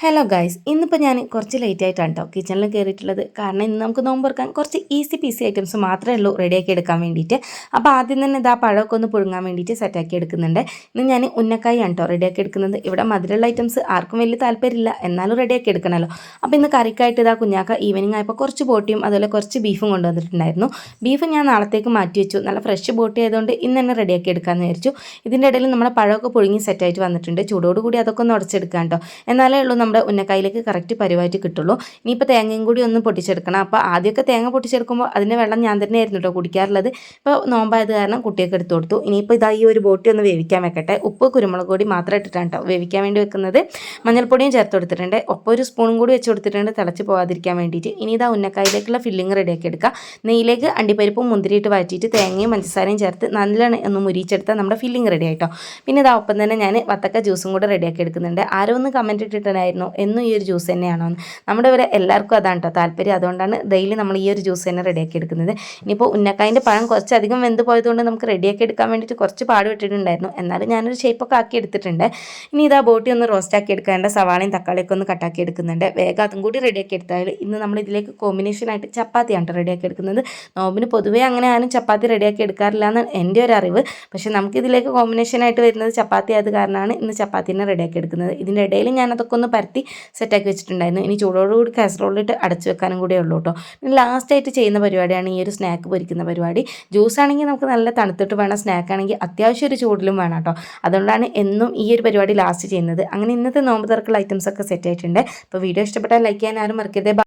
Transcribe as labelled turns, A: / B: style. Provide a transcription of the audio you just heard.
A: Hello guys, ഇന്നിപ്പോൾ ഞാൻ കുറച്ച് ലേറ്റ് ആയിട്ടാണ് കേട്ടോ കിച്ചണിൽ കയറിയിട്ടുള്ളത്. കാരണം ഇന്ന് നമുക്ക് നോമ്പ് തുറക്കാൻ കുറച്ച് ഈസി പീസി ഐറ്റംസ് മാത്രമേ ഉള്ളൂ റെഡിയാക്കി എടുക്കാൻ വേണ്ടിയിട്ട്. അപ്പോൾ ആദ്യം തന്നെ ഇതാ പഴമൊക്കെ ഒന്ന് പുഴുങ്ങാൻ വേണ്ടിയിട്ട് സെറ്റാക്കി എടുക്കുന്നുണ്ട്. ഇന്ന് ഞാൻ ഉന്നക്കായി ആണ് കേട്ടോ റെഡിയാക്കി എടുക്കുന്നത്. ഇവിടെ മധുരമുള്ള ഐറ്റംസ് ആർക്കും വലിയ താല്പര്യമില്ല, എന്നാലും റെഡിയാക്കി എടുക്കണമല്ലോ. അപ്പോൾ ഇന്ന് കറിക്കായിട്ട് ഇതാ കുഞ്ഞാക്ക ഈവനിങ് ആയപ്പോൾ കുറച്ച് ബോട്ടിയും അതുപോലെ കുറച്ച് ബീഫും കൊണ്ടുവന്നിട്ടുണ്ടായിരുന്നു. ബീഫ് ഞാൻ നാളത്തേക്ക് മാറ്റി വെച്ചു. നല്ല ഫ്രഷ് ബോട്ടി ആയതുകൊണ്ട് ഇന്ന് തന്നെ റെഡിയാക്കി എടുക്കാമെന്ന് വിചാരിച്ചു. ഇതിൻ്റെ ഇടയിൽ നമ്മുടെ പഴമൊക്കെ പുഴുങ്ങി സെറ്റായിട്ട് വന്നിട്ടുണ്ട്. ചൂടോടുകൂടി അതൊക്കെ ഒന്ന് ഉടച്ചെടുക്കാം കേട്ടോ. എന്നാലേ ഉള്ളൂ നമ്മുടെ ഉന്നക്കായിലേക്ക് കറക്റ്റ് പരിവായിട്ട് കിട്ടുള്ളൂ. ഇനിയിപ്പോൾ തേങ്ങയും കൂടി ഒന്ന് പൊട്ടിച്ചെടുക്കണം. അപ്പോൾ ആദ്യമൊക്കെ തേങ്ങ പൊട്ടിച്ചെടുക്കുമ്പോൾ അതിൻ്റെ വെള്ളം ഞാൻ തന്നെയായിരുന്നു കേട്ടോ കുടിക്കാറുള്ളത്. ഇപ്പോൾ നോമ്പായത് കാരണം കുട്ടിയൊക്കെ എടുത്തു കൊടുത്തു. ഇനിയിപ്പോൾ ഇതാ ഈ ഒരു ബോട്ടി ഒന്ന് വേവിക്കാൻ വെക്കട്ടെ. ഉപ്പ് കുരുമുളക് പൊടി മാത്രം ഇട്ടിട്ടാണ് കേട്ടോ വേവിക്കാൻ വേണ്ടി വെക്കുന്നത്. മഞ്ഞൾപ്പൊടിയും ചേർത്ത് കൊടുത്തിട്ടുണ്ട്. ഒപ്പം ഒരു സ്പൂണും കൂടി വെച്ച് കൊടുത്തിട്ടുണ്ട് തിളച്ച് പോകാതിരിക്കാൻ വേണ്ടിയിട്ട്. ഇനി ഇതാ ഉന്നക്കായിലേക്കുള്ള ഫില്ലിങ് റെഡിയാക്കി എടുക്കുക. നെയ്യിലേക്ക് അണ്ടിപ്പരിപ്പും മുന്തിരിയിട്ട് വഴറ്റിയിട്ട് തേങ്ങയും പഞ്ചസാരയും ചേർത്ത് നല്ലോണം ഒന്ന് മുരിച്ചെടുത്താൽ നമ്മുടെ ഫില്ലിങ് റെഡി ആയിട്ടോ. പിന്നെ ഇതാ ഒപ്പം തന്നെ ഞാൻ വത്തക്ക ജ്യൂസും കൂടെ റെഡിയാക്കി എടുക്കുന്നുണ്ട്. ആരോ ഒന്ന് കമൻറ്റ് ഇട്ടിട്ടുണ്ടായിരുന്നു എന്നും ഈ ഒരു ജ്യൂസ് തന്നെയാണോ എന്ന്. നമ്മുടെ ഇവിടെ എല്ലാവർക്കും അതാണ് കേട്ടോ താല്പര്യം. അതുകൊണ്ടാണ് ഡെയിലി നമ്മൾ ഈ ഒരു ജ്യൂസ് തന്നെ റെഡിയാക്കി എടുക്കുന്നത്. ഇനിയിപ്പോൾ ഉന്നക്കായിൻ്റെ പഴം കുറച്ചധികം വെന്ത് പോയതുകൊണ്ട് നമുക്ക് റെഡിയാക്കി എടുക്കാൻ വേണ്ടിയിട്ട് കുറച്ച് പാട് വിട്ടിട്ടുണ്ടായിരുന്നു. എന്നാലും ഞാനൊരു ഷേപ്പൊക്കെ ആക്കി എടുത്തിട്ടുണ്ട്. ഇനി ഇതാ ബോട്ടി ഒന്ന് റോസ്റ്റ് ആക്കി എടുക്കാണ്ട് സവാളയും തക്കാളിയൊക്കെ ഒന്ന് കട്ടാക്കി എടുക്കുന്നുണ്ട്. വേഗം അതും കൂടി റെഡിയാക്കി എടുത്താൽ ഇന്ന് നമ്മൾ ഇതിലേക്ക് കോമ്പിനേഷനായിട്ട് ചപ്പാത്തിയാണ് റെഡിയാക്കി എടുക്കുന്നത്. നോമ്പിന് പൊതുവേ അങ്ങനെ ആരും ചപ്പാത്തി റെഡിയാക്കി എടുക്കാറില്ല എന്നാണ് എൻ്റെ ഒരു അറിവ്. പക്ഷേ നമുക്കിതിലേക്ക് കോമ്പിനേഷനായിട്ട് വരുന്നത് ചപ്പാത്തി ആയത് കാരണമാണ് ഇന്ന് ചപ്പാത്തിനെ റെഡിയാക്കി എടുക്കുന്നത്. ഇതിൻ്റെ ഇടയിൽ ഞാൻ അതൊക്കെ ഒന്ന് പരത്തി സെറ്റാക്കി വെച്ചിട്ടുണ്ടായിരുന്നു. ഇനി ചൂടോടുകൂടി കാസറോളിലിട്ട് അടച്ചു വെക്കാനും കൂടെ ഉള്ളൂ കേട്ടോ. ലാസ്റ്റായിട്ട് ചെയ്യുന്ന പരിപാടിയാണ് ഈ ഒരു സ്നാക്ക് പൊരിക്കുന്ന പരിപാടി. ജ്യൂസ് ആണെങ്കിൽ നമുക്ക് നല്ല തണുത്തിട്ട് വേണം, സ്നാക്ക് ആണെങ്കിൽ അത്യാവശ്യം ഒരു ചൂടിലും വേണം കേട്ടോ. അതുകൊണ്ടാണ് എന്നും ഈ ഒരു പരിപാടി ലാസ്റ്റ് ചെയ്യുന്നത്. അങ്ങനെ ഇന്നത്തെ നോമ്പ് തുറക്കുള്ള ഐറ്റംസ് ഒക്കെ സെറ്റ് ആയിട്ടുണ്ട്. അപ്പോൾ വീഡിയോ ഇഷ്ടപ്പെട്ടാൽ ലൈക്ക് ചെയ്യാൻ ആരും മറക്കരുത്.